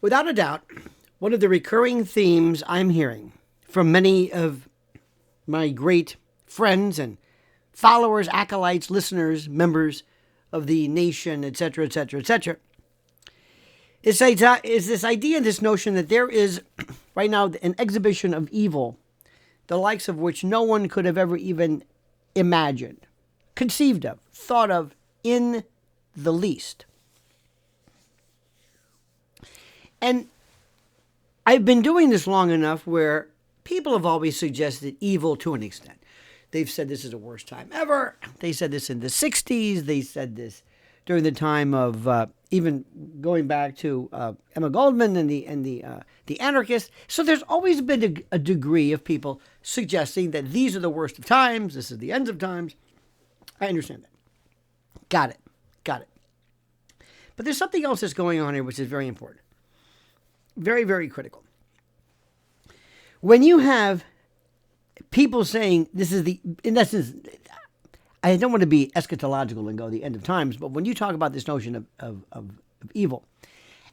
Without a doubt, one of the recurring themes I'm hearing from many of my great friends and followers, acolytes, listeners, members of the nation, etc., etc., etc., is this idea, this notion that there is right now an exhibition of evil, the likes of which no one could have ever even imagined, conceived of, thought of in the least. And I've been doing this long enough where people have always suggested evil to an extent. They've said this is the worst time ever. They said this in the 60s. They said this during the time of even going back to Emma Goldman and the anarchists. So there's always been a degree of people suggesting that these are the worst of times. This is the end of times. I understand that. Got it. But there's something else that's going on here which is very important. Very, very critical. When you have people saying this is in essence, I don't want to be eschatological and go the end of times, but when you talk about this notion of evil,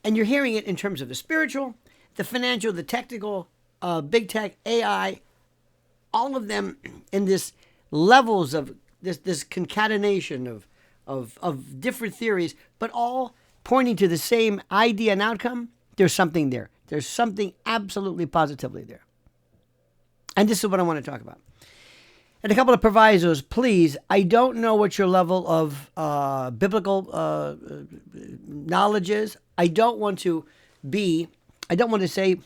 and you're hearing it in terms of the spiritual, the financial, the technical, big tech, AI, all of them in this levels of this concatenation of different theories, but all pointing to the same idea and outcome, there's something there. There's something absolutely positively there. And this is what I want to talk about. And a couple of provisos, please. I don't know what your level of biblical knowledge is. I don't want to say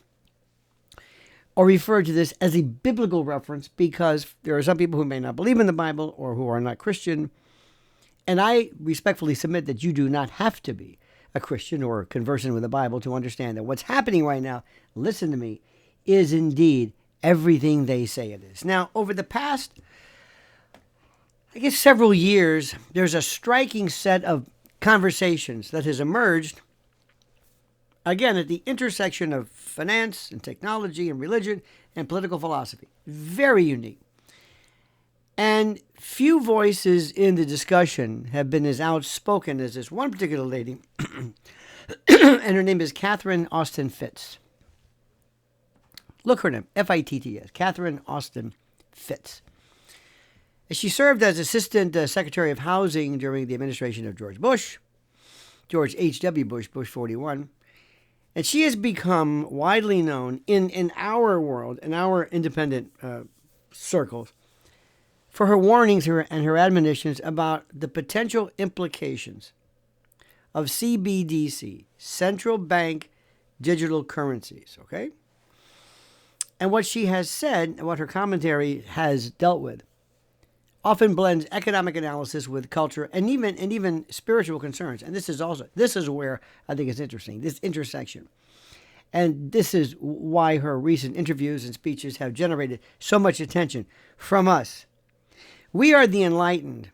or refer to this as a biblical reference because there are some people who may not believe in the Bible or who are not Christian. And I respectfully submit that you do not have to be a Christian or conversant with the Bible to understand that what's happening right now, listen to me, is indeed everything they say it is. Now, over the past, I guess, several years, there's a striking set of conversations that has emerged, again, at the intersection of finance and technology and religion and political philosophy. Very unique. And few voices in the discussion have been as outspoken as this one particular lady, and her name is Catherine Austin Fitz. Look her name, F-I-T-T-S, Catherine Austin Fitz. She served as Assistant Secretary of Housing during the administration of George H.W. Bush 41. And she has become widely known in our world, in our independent circles, for her warnings and her admonitions about the potential implications of CBDC, central bank digital currencies, okay? And what she has said, and what her commentary has dealt with, often blends economic analysis with culture and even spiritual concerns. And this is where I think it's interesting, this intersection. And this is why her recent interviews and speeches have generated so much attention from us. We are the enlightened.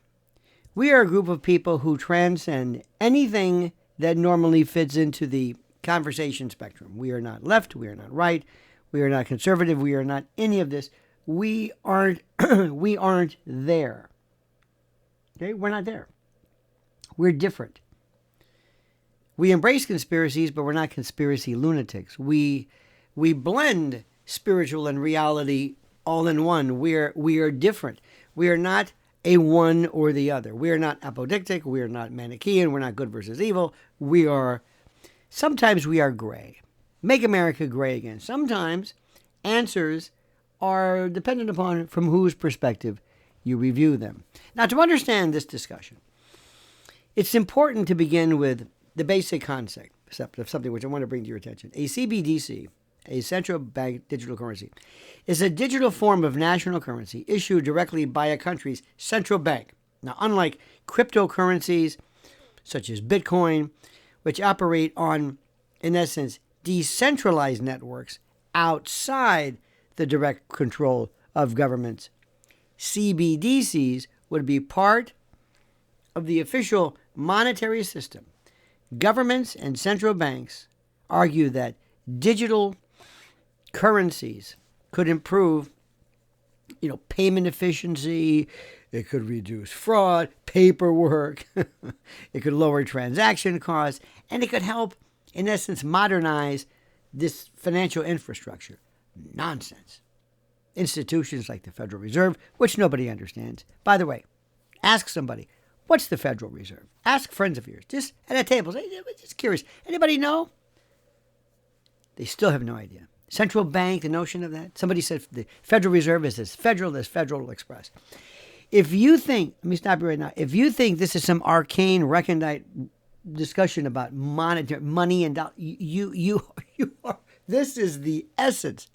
We are a group of people who transcend anything that normally fits into the conversation spectrum. We are not left. We are not right. We are not conservative. We are not any of this. We aren't there. Okay? We're not there. We're different. We embrace conspiracies, but we're not conspiracy lunatics. We blend spiritual and reality all in one. We are different. We are not a one or the other. We are not apodictic. We are not Manichaean. We're not good versus evil. Sometimes we are gray. Make America gray again. Sometimes answers are dependent upon from whose perspective you review them. Now, to understand this discussion, it's important to begin with the basic concept of something which I want to bring to your attention. A CBDC, a central bank digital currency, is a digital form of national currency issued directly by a country's central bank. Now, unlike cryptocurrencies such as Bitcoin, which operate on, in essence, decentralized networks outside the direct control of governments, CBDCs would be part of the official monetary system. Governments and central banks argue that digital currencies could improve, payment efficiency. It could reduce fraud, paperwork. It could lower transaction costs, and it could help in essence, modernize this financial infrastructure. Nonsense. Institutions like the Federal Reserve, which nobody understands. By the way, ask somebody, what's the Federal Reserve? Ask friends of yours, just at a table. Say, just curious. Anybody know? They still have no idea. Central bank, the notion of that. Somebody said the Federal Reserve is this Federal Express. If you think, let me stop you right now. If you think this is some arcane, recondite discussion about money and dollars, you are. This is the essence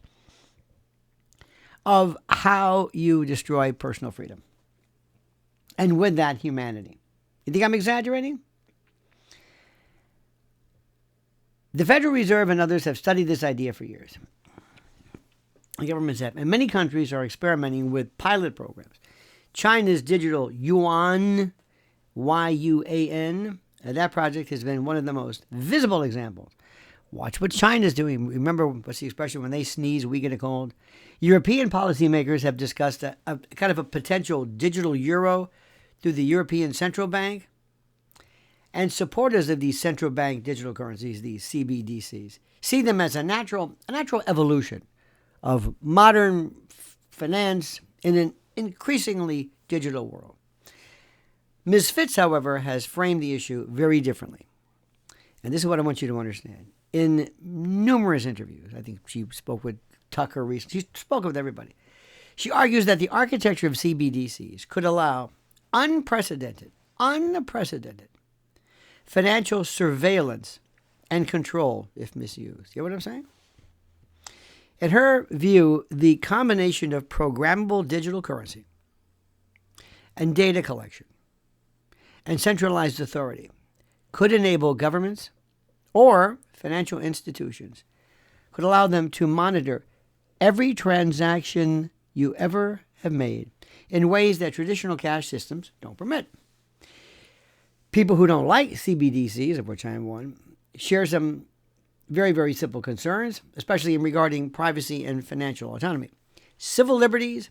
of how you destroy personal freedom. And with that, humanity. You think I'm exaggerating? The Federal Reserve and others have studied this idea for years. The governments have. And many countries are experimenting with pilot programs. China's digital yuan, Y-U-A-N, that project has been one of the most visible examples. Watch what China's doing. Remember, what's the expression? When they sneeze, we get a cold. European policymakers have discussed a kind of a potential digital euro through the European Central Bank. And supporters of these central bank digital currencies, these CBDCs, see them as a natural evolution of modern finance in an increasingly digital world. Ms. Fitz, however, has framed the issue very differently. And this is what I want you to understand. In numerous interviews, I think she spoke with Tucker recently, she spoke with everybody. She argues that the architecture of CBDCs could allow unprecedented financial surveillance and control if misused. You know what I'm saying? In her view, the combination of programmable digital currency and data collection and centralized authority could enable governments or financial institutions, could allow them to monitor every transaction you ever have made in ways that traditional cash systems don't permit. People who don't like CBDCs, of which I am one, share some very, very simple concerns, especially in regarding privacy and financial autonomy. Civil liberties,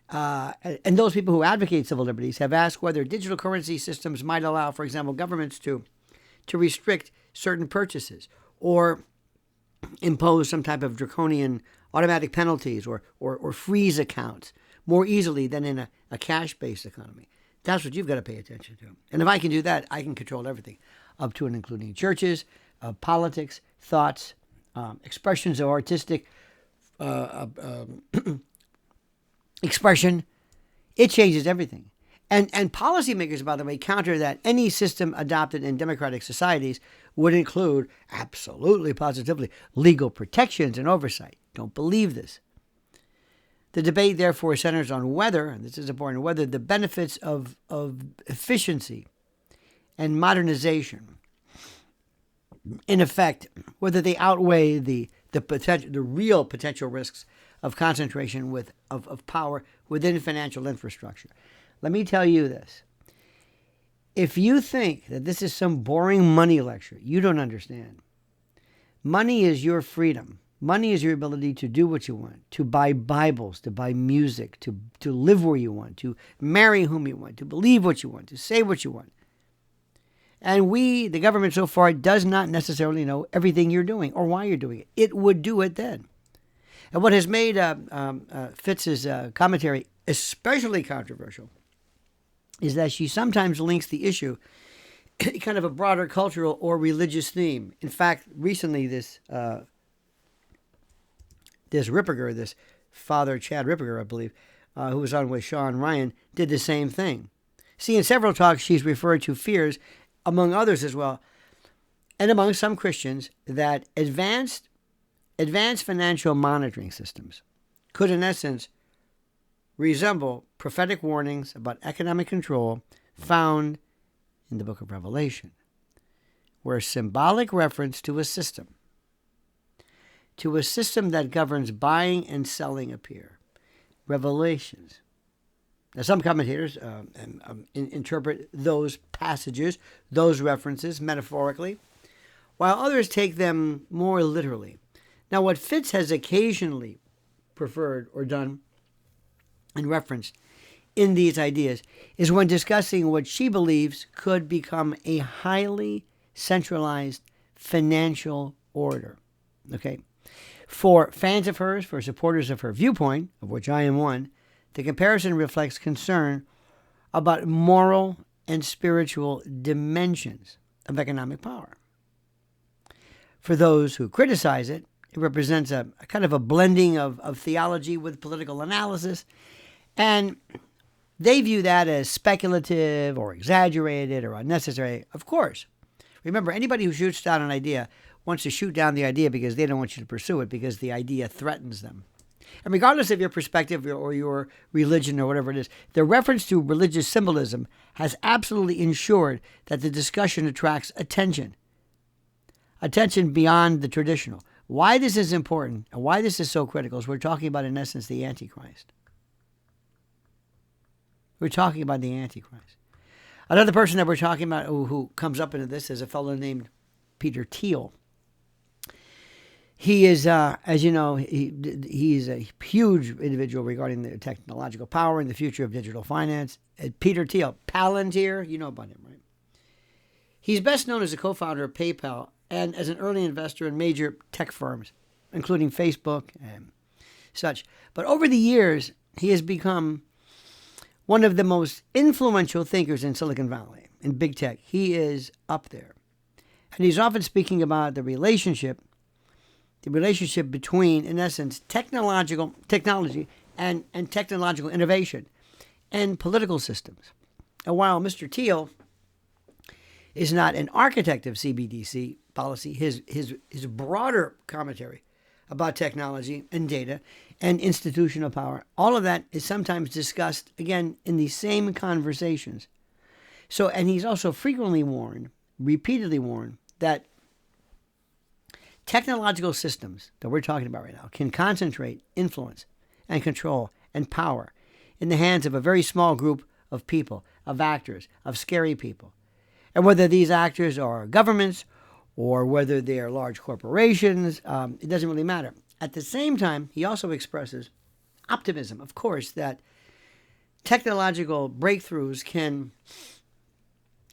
and those people who advocate civil liberties have asked whether digital currency systems might allow, for example, governments to restrict certain purchases or impose some type of draconian automatic penalties or freeze accounts more easily than in a cash-based economy. That's what you've got to pay attention to. And if I can do that, I can control everything, up to and including churches, politics, thoughts, expressions of artistic expression. It changes everything. And policymakers, by the way, counter that any system adopted in democratic societies would include, absolutely, positively, legal protections and oversight. Don't believe this. The debate, therefore, centers on whether, and this is important, whether the benefits of efficiency and modernization, in effect, whether they outweigh the real potential risks of concentration of power within financial infrastructure. Let me tell you this. If you think that this is some boring money lecture, you don't understand. Money is your freedom. Money is your ability to do what you want, to buy Bibles, to buy music, to live where you want, to marry whom you want, to believe what you want, to say what you want. And the government so far, does not necessarily know everything you're doing or why you're doing it. It would do it then. And what has made Fitz's commentary especially controversial is that she sometimes links the issue kind of a broader cultural or religious theme. In fact, recently this Ripperger, this Father Chad Ripperger, I believe, who was on with Sean Ryan, did the same thing. See, in several talks, she's referred to fears, among others as well, and among some Christians, that advanced financial monitoring systems could, in essence, resemble prophetic warnings about economic control found in the book of Revelation, where symbolic reference to a system that governs buying and selling appear. Revelations. Now, some commentators interpret those passages, those references, metaphorically, while others take them more literally. Now, what Fitz has occasionally preferred or done and referenced in these ideas is when discussing what she believes could become a highly centralized financial order. Okay? For fans of hers, for supporters of her viewpoint, of which I am one, the comparison reflects concern about moral and spiritual dimensions of economic power. For those who criticize it, it represents a kind of a blending of theology with political analysis, and they view that as speculative or exaggerated or unnecessary. Of course, remember, anybody who shoots down an idea wants to shoot down the idea because they don't want you to pursue it, because the idea threatens them. And regardless of your perspective or your religion or whatever it is, the reference to religious symbolism has absolutely ensured that the discussion attracts attention beyond the traditional. Why this is important and why this is so critical is we're talking about, in essence, the Antichrist. We're talking about the Antichrist. Another person that we're talking about who comes up into this is a fellow named Peter Thiel. He is, as you know, he's a huge individual regarding the technological power and the future of digital finance. Peter Thiel, Palantir, you know about him, right? He's best known as a co-founder of PayPal and as an early investor in major tech firms, including Facebook and such. But over the years, he has become one of the most influential thinkers in Silicon Valley, in big tech. He is up there. And he's often speaking about the relationship between, in essence, technology and technological innovation and political systems. And while Mr. Thiel is not an architect of CBDC policy, his broader commentary about technology and data and institutional power, all of that is sometimes discussed, again, in the same conversations. So, and he's also repeatedly warned, that technological systems that we're talking about right now can concentrate influence and control and power in the hands of a very small group of people, of actors, of scary people. And whether these actors are governments or whether they are large corporations, it doesn't really matter. At the same time, he also expresses optimism, of course, that technological breakthroughs can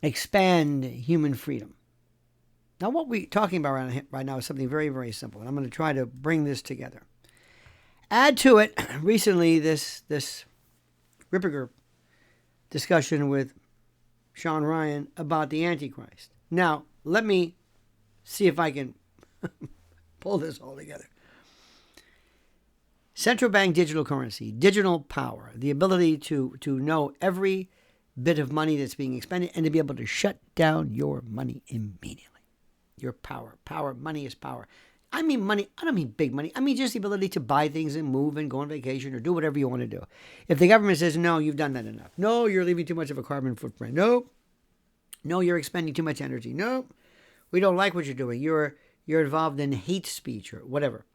expand human freedom. Now, what we're talking about right now is something very, very simple, and I'm going to try to bring this together. Add to it, recently, this Ripperger discussion with Sean Ryan about the Antichrist. Now, let me see if I can pull this all together. Central bank digital currency, digital power, the ability to know every bit of money that's being expended and to be able to shut down your money immediately. Your power. Power. Money is power. I mean money. I don't mean big money. I mean just the ability to buy things and move and go on vacation or do whatever you want to do. If the government says, no, you've done that enough. No, you're leaving too much of a carbon footprint. No, you're expending too much energy. No, we don't like what you're doing. You're involved in hate speech or whatever.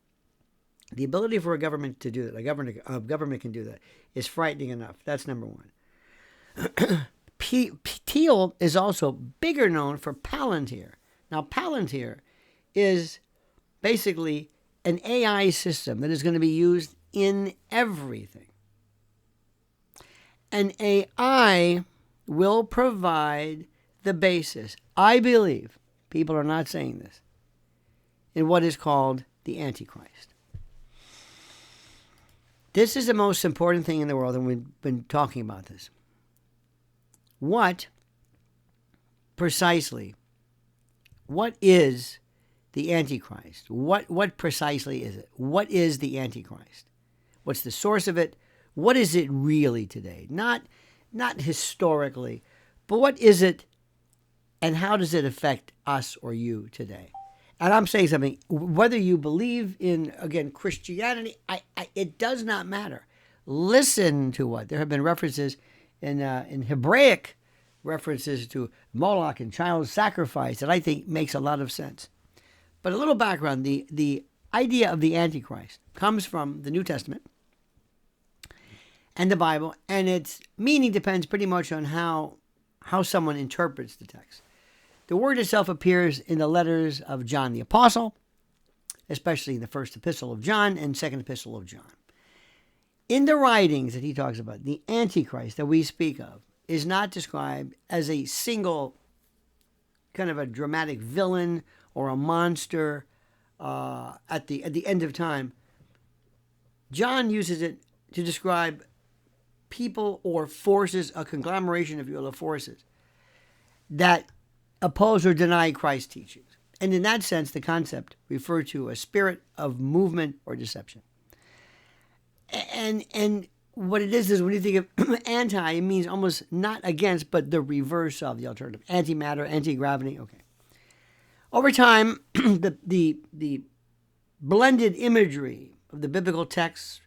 The ability for a government to do that, a government can do that, is frightening enough. That's number one. Thiel is also bigger known for Palantir. Now, Palantir is basically an AI system that is going to be used in everything. An AI will provide the basis, I believe, people are not saying this, in what is called the Antichrist. This is the most important thing in the world, and we've been talking about this. What is the Antichrist? What precisely is it? What is the Antichrist? What's the source of it? What is it really today? Not historically, but what is it and how does it affect us or you today? And I'm saying something, whether you believe in, again, Christianity, it does not matter. Listen to what. There have been references in Hebraic references to Moloch and child sacrifice that I think makes a lot of sense. But a little background, the idea of the Antichrist comes from the New Testament and the Bible, and its meaning depends pretty much on how someone interprets the text. The word itself appears in the letters of John the Apostle, especially the first epistle of John and second epistle of John. In the writings that he talks about, the Antichrist that we speak of is not described as a single kind of a dramatic villain or a monster at the end of time. John uses it to describe people or forces, a conglomeration, if you will, of forces that oppose or deny Christ's teachings. And in that sense, the concept referred to a spirit of movement or deception. And what it is when you think of anti, it means almost not against, but the reverse of the alternative. Antimatter, anti-gravity. Okay. Over time, the blended imagery of the biblical texts,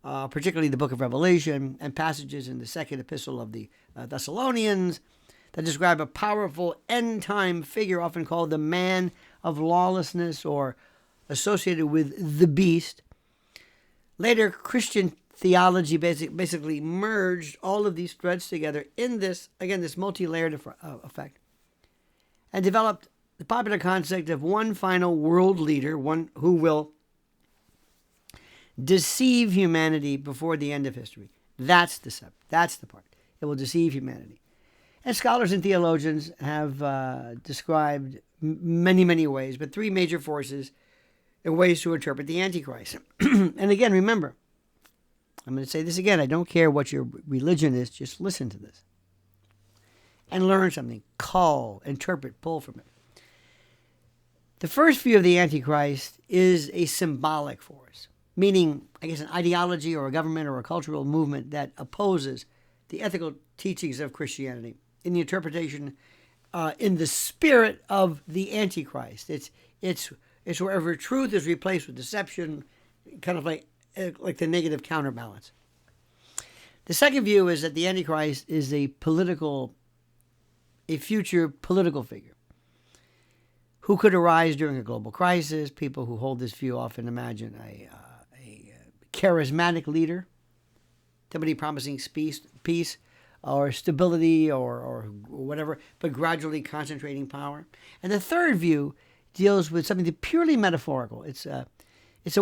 particularly the book of Revelation and passages in the second epistle of the Thessalonians, that describe a powerful end-time figure, often called the man of lawlessness or associated with the beast. Later, Christian theology basically merged all of these threads together in this multi-layered effect, and developed the popular concept of one final world leader, one who will deceive humanity before the end of history. That's the part. It will deceive humanity. And scholars and theologians have described many, many ways, but three major forces and ways to interpret the Antichrist. And again, remember, I'm going to say this again. I don't care what your religion is. Just listen to this and learn something. Call, interpret, pull from it. The first view of the Antichrist is a symbolic force, meaning, I guess, an ideology or a government or a cultural movement that opposes the ethical teachings of Christianity in the interpretation, in the spirit of the Antichrist. It's wherever truth is replaced with deception, kind of like the negative counterbalance. The second view is that the Antichrist is a future political figure who could arise during a global crisis. People who hold this view often imagine a charismatic leader, somebody promising peace or stability or whatever, but gradually concentrating power. And the third view deals with something purely metaphorical. It's a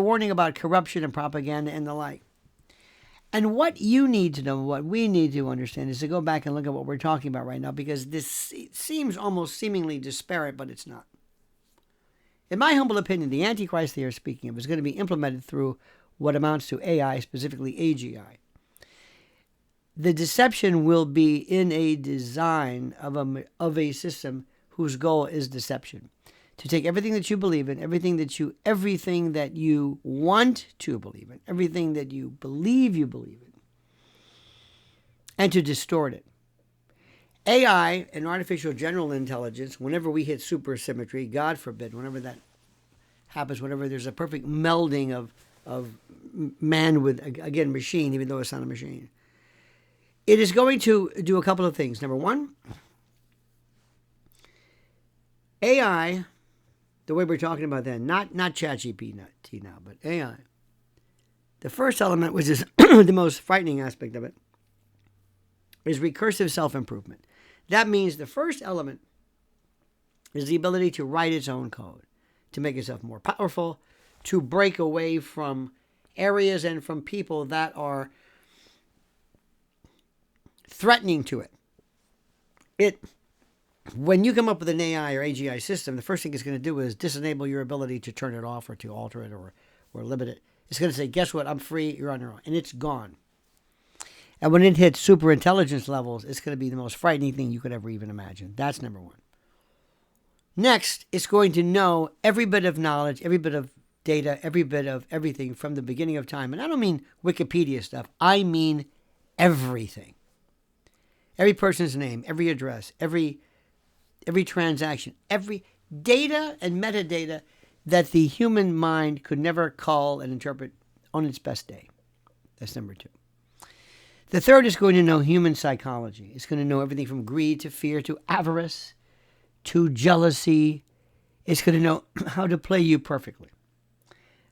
warning about corruption and propaganda and the like. And what you need to know, what we need to understand, is to go back and look at what we're talking about right now, because this seems almost seemingly disparate, but it's not. In my humble opinion, the Antichrist they are speaking of is going to be implemented through what amounts to AI, specifically AGI. The deception will be in a design of a system whose goal is deception. To take everything that you believe in, everything that you want to believe in, everything that you believe in, and to distort it. AI and artificial general intelligence, whenever we hit supersymmetry, God forbid, whenever that happens, whenever there's a perfect melding of man with, again, machine, even though it's not a machine, it is going to do a couple of things. Number one, AI, the way we're talking about that, not ChatGPT now, but AI. The first element, which is the most frightening aspect of it, is recursive self-improvement. That means the first element is the ability to write its own code, to make itself more powerful, to break away from areas and from people that are threatening to it. When you come up with an AI or AGI system, the first thing it's going to do is disable your ability to turn it off or to alter it or limit it. It's going to say, guess what? I'm free. You're on your own. And it's gone. And when it hits super intelligence levels, it's going to be the most frightening thing you could ever even imagine. That's number one. Next, it's going to know every bit of knowledge, every bit of data, every bit of everything from the beginning of time. And I don't mean Wikipedia stuff. I mean everything. Every person's name, every address, every transaction, every data and metadata that the human mind could never call and interpret on its best day. That's number two. The third is going to know human psychology. It's going to know everything from greed to fear to avarice to jealousy. It's going to know how to play you perfectly.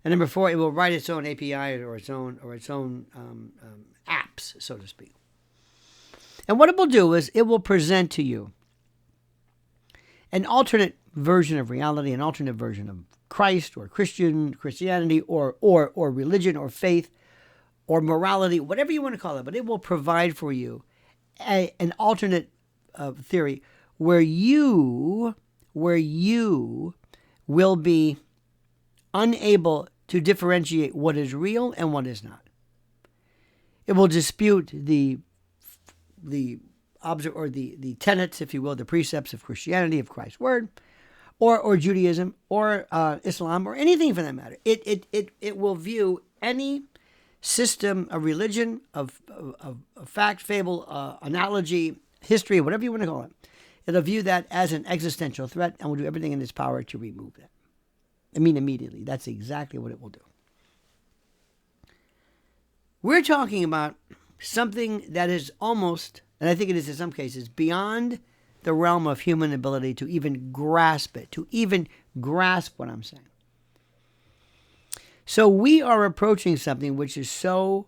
And number four, it will write its own API or its own apps, so to speak. And what it will do is it will present to you an alternate version of reality, an alternate version of Christ or Christianity or religion or faith or morality, whatever you want to call it. But it will provide for you an alternate theory where you will be unable to differentiate what is real and what is not. It will dispute the tenets, if you will, the precepts of Christianity, of Christ's word, or Judaism, or Islam, or anything for that matter. It will view any system of religion, of fact, fable, analogy, history, whatever you want to call it. It'll view that as an existential threat and will do everything in its power to remove that. I mean, immediately. That's exactly what it will do. We're talking about something that is almost, and I think it is in some cases, beyond the realm of human ability to even grasp it, to even grasp what I'm saying. So we are approaching something which is so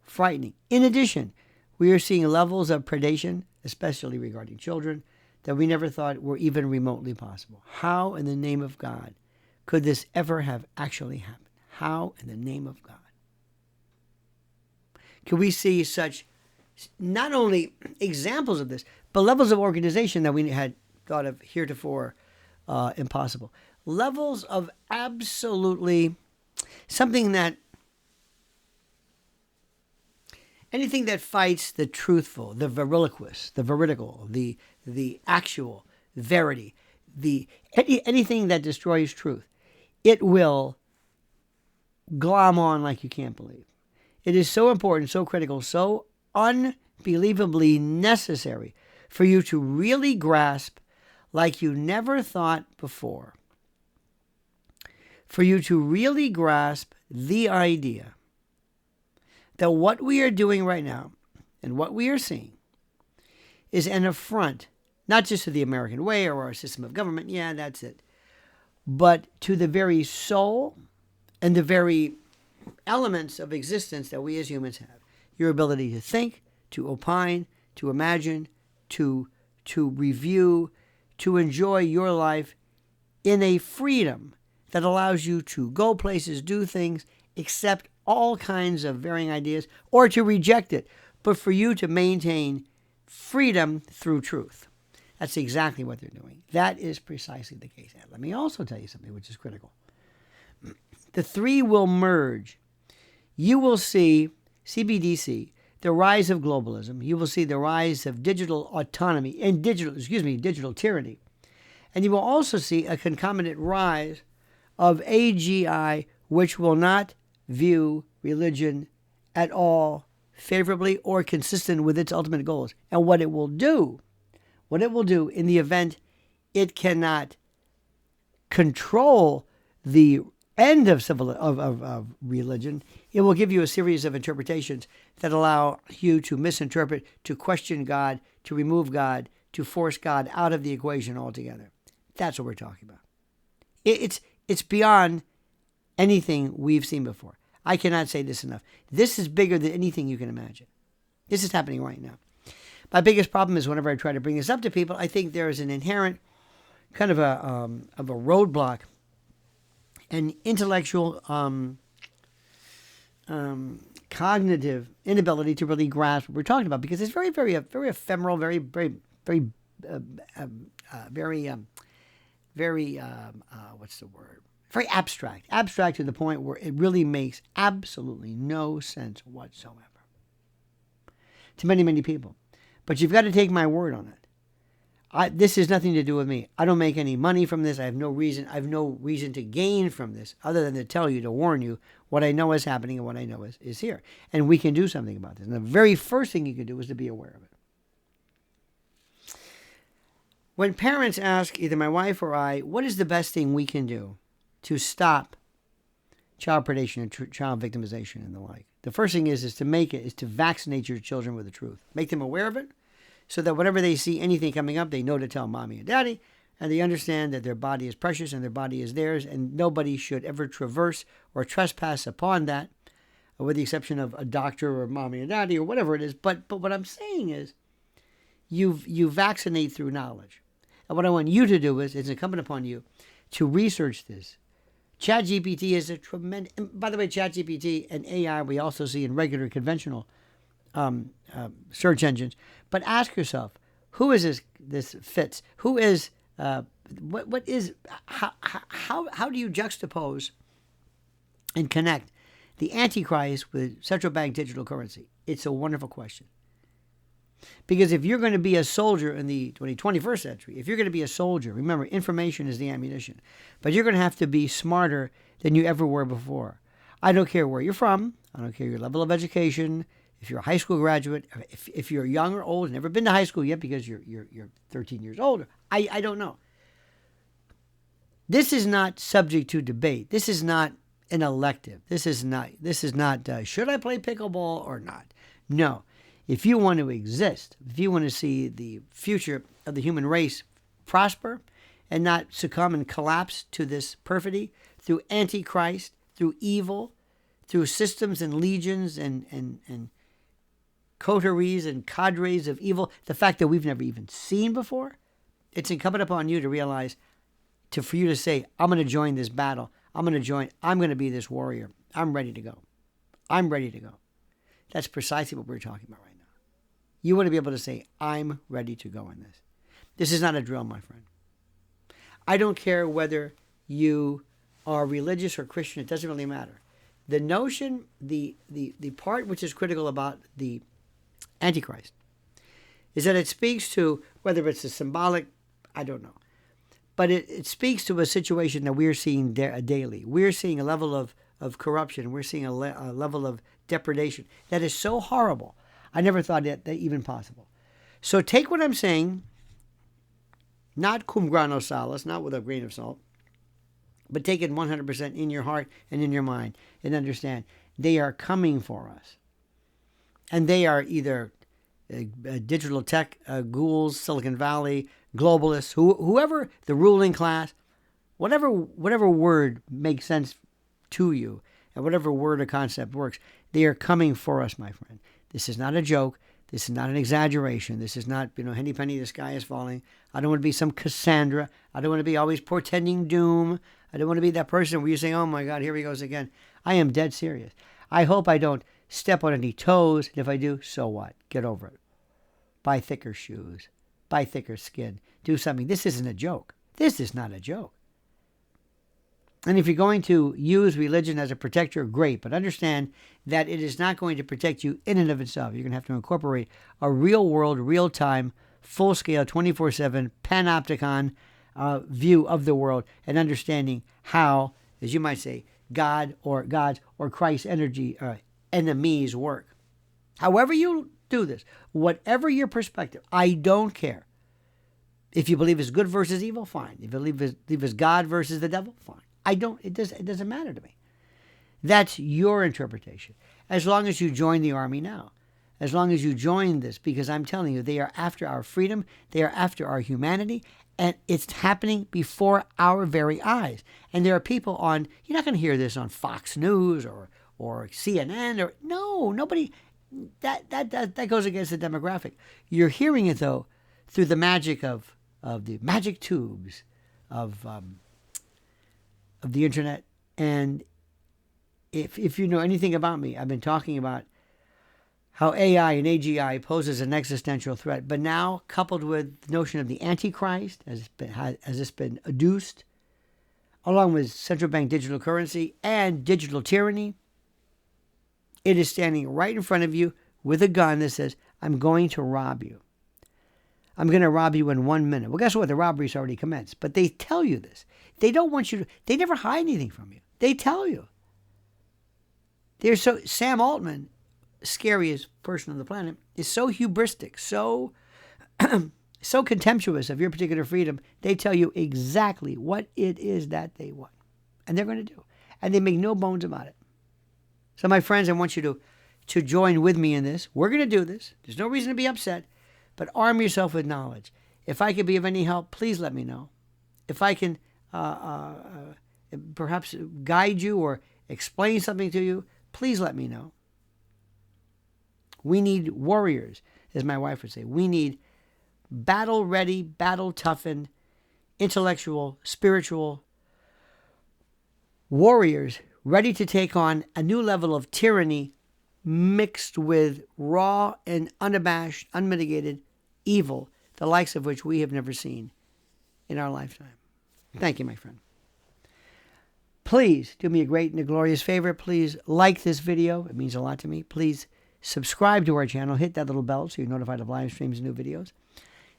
frightening. In addition, we are seeing levels of predation, especially regarding children, that we never thought were even remotely possible. How in the name of God could this ever have actually happened? How in the name of God can we see such not only examples of this, but levels of organization that we had thought of heretofore impossible? Levels of absolutely something that anything that fights the truthful, the veriloquous, the veridical, the actual, verity, anything that destroys truth, it will glom on like you can't believe. It is so important, so critical, so unbelievably necessary for you to really grasp like you never thought before. For you to really grasp the idea that what we are doing right now and what we are seeing is an affront, not just to the American way or our system of government, yeah, that's it, but to the very soul and the very elements of existence that we as humans have. Your ability to think, to opine, to imagine, to review, to enjoy your life in a freedom that allows you to go places, do things, accept all kinds of varying ideas, or to reject it, but for you to maintain freedom through truth. That's exactly what they're doing. That is precisely the case. And let me also tell you something which is critical. The three will merge. You will see CBDC, the rise of globalism. You will see the rise of digital autonomy and digital tyranny. And you will also see a concomitant rise of AGI, which will not view religion at all favorably or consistent with its ultimate goals. And what it will do in the event it cannot control the end of religion, it will give you a series of interpretations that allow you to misinterpret, to question God, to remove God, to force God out of the equation altogether. That's what we're talking about. It's beyond anything we've seen before. I cannot say this enough. This is bigger than anything you can imagine. This is happening right now. My biggest problem is whenever I try to bring this up to people, I think there is an inherent kind of a roadblock, an intellectual, cognitive inability to really grasp what we're talking about, because it's very, very, very ephemeral, very, very, very, what's the word? Very abstract. Abstract to the point where it really makes absolutely no sense whatsoever to many, many people. But you've got to take my word on it. This has nothing to do with me. I don't make any money from this. I have no reason to gain from this other than to tell you, to warn you what I know is happening and what I know is here. And we can do something about this. And the very first thing you can do is to be aware of it. When parents ask either my wife or I, what is the best thing we can do to stop child predation and child victimization and the like, the first thing is to vaccinate your children with the truth. Make them aware of it so that whenever they see anything coming up, they know to tell mommy and daddy, and they understand that their body is precious and their body is theirs, and nobody should ever traverse or trespass upon that, with the exception of a doctor or mommy and daddy or whatever it is. But what I'm saying is you vaccinate through knowledge. And what I want you to do is, it's incumbent upon you to research this. ChatGPT is a tremendous, and by the way, ChatGPT and AI we also see in regular conventional search engines. But ask yourself, who is this Fitz? Who is what is how do you juxtapose and connect the Antichrist with central bank digital currency? It's a wonderful question. Because if you're going to be a soldier in the 21st century, if you're going to be a soldier, remember, information is the ammunition. But you're going to have to be smarter than you ever were before. I don't care where you're from. I don't care your level of education. If you're a high school graduate, if you're young or old, never been to high school yet because you're 13 years older, I don't know. This is not subject to debate. This is not an elective. This is not should I play pickleball or not? No. If you want to exist, if you want to see the future of the human race prosper and not succumb and collapse to this perfidy through Antichrist, through evil, through systems and legions and coteries and cadres of evil, the fact that we've never even seen before, it's incumbent upon you to realize, for you to say, I'm going to join this battle. I'm going to be this warrior. I'm ready to go. I'm ready to go. That's precisely what we're talking about right now. You want to be able to say, I'm ready to go in this. This is not a drill, my friend. I don't care whether you are religious or Christian. It doesn't really matter. The notion, the part which is critical about the Antichrist is that it speaks to, whether it's a symbolic, I don't know. But it speaks to a situation that we're seeing daily. We're seeing a level of corruption. We're seeing a level of depredation that is so horrible. I never thought that even possible. So take what I'm saying, not cum grano salis, not with a grain of salt, but take it 100% in your heart and in your mind and understand they are coming for us. And they are either digital tech ghouls, Silicon Valley, globalists, whoever the ruling class, whatever word makes sense to you and whatever word or concept works, they are coming for us, my friend. This is not a joke. This is not an exaggeration. This is not, henny penny, the sky is falling. I don't want to be some Cassandra. I don't want to be always portending doom. I don't want to be that person where you say, oh my God, here he goes again. I am dead serious. I hope I don't step on any toes. And if I do, so what? Get over it. Buy thicker shoes. Buy thicker skin. Do something. This isn't a joke. This is not a joke. And if you're going to use religion as a protector, great. But understand that it is not going to protect you in and of itself. You're going to have to incorporate a real world, real time, full scale, 24/7 panopticon view of the world and understanding how, as you might say, God's or Christ's energy enemies work. However you do this, whatever your perspective, I don't care. If you believe it's good versus evil, fine. If you believe it's God versus the devil, fine. It doesn't matter to me. That's your interpretation. As long as you join the army now. As long as you join this, because I'm telling you, they are after our freedom, they are after our humanity, and it's happening before our very eyes. And there are people on, you're not going to hear this on Fox News or CNN nobody, that goes against the demographic. You're hearing it though through the magic of the magic tubes of the internet. And if you know anything about me, I've been talking about how AI and AGI poses an existential threat, but now coupled with the notion of the Antichrist, as it's been adduced, along with central bank digital currency and digital tyranny, it is standing right in front of you with a gun that says, I'm going to rob you. I'm going to rob you in 1 minute. Well, guess what? The robbery's already commenced. But they tell you this. They don't want you to, they never hide anything from you. They tell you. Sam Altman, scariest person on the planet, is so hubristic, so contemptuous of your particular freedom, they tell you exactly what it is that they want. And they're going to do. And they make no bones about it. So my friends, I want you to join with me in this. We're going to do this. There's no reason to be upset, but arm yourself with knowledge. If I can be of any help, please let me know. If I can perhaps guide you or explain something to you, please let me know. We need warriors, as my wife would say. We need battle-ready, battle-toughened, intellectual, spiritual warriors ready to take on a new level of tyranny mixed with raw and unabashed, unmitigated evil, the likes of which we have never seen in our lifetime. Thank you, my friend. Please do me a great and a glorious favor. Please like this video. It means a lot to me. Please subscribe to our channel. Hit that little bell so you're notified of live streams and new videos.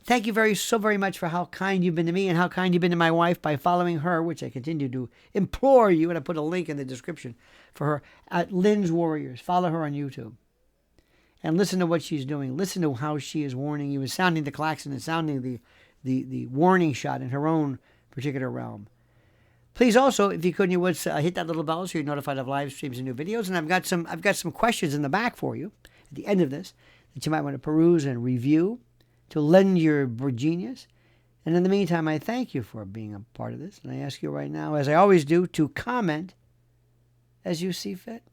Thank you so very much for how kind you've been to me and how kind you've been to my wife by following her, which I continue to implore you, and I put a link in the description for her, at Lynn's Warriors. Follow her on YouTube. And listen to what she's doing. Listen to how she is warning you and sounding the klaxon and sounding the warning shot in her own particular realm. Please also, if you could, you would hit that little bell so you're notified of live streams and new videos. And I've got some questions in the back for you at the end of this that you might want to peruse and review to lend your genius. And in the meantime, I thank you for being a part of this. And I ask you right now, as I always do, to comment as you see fit.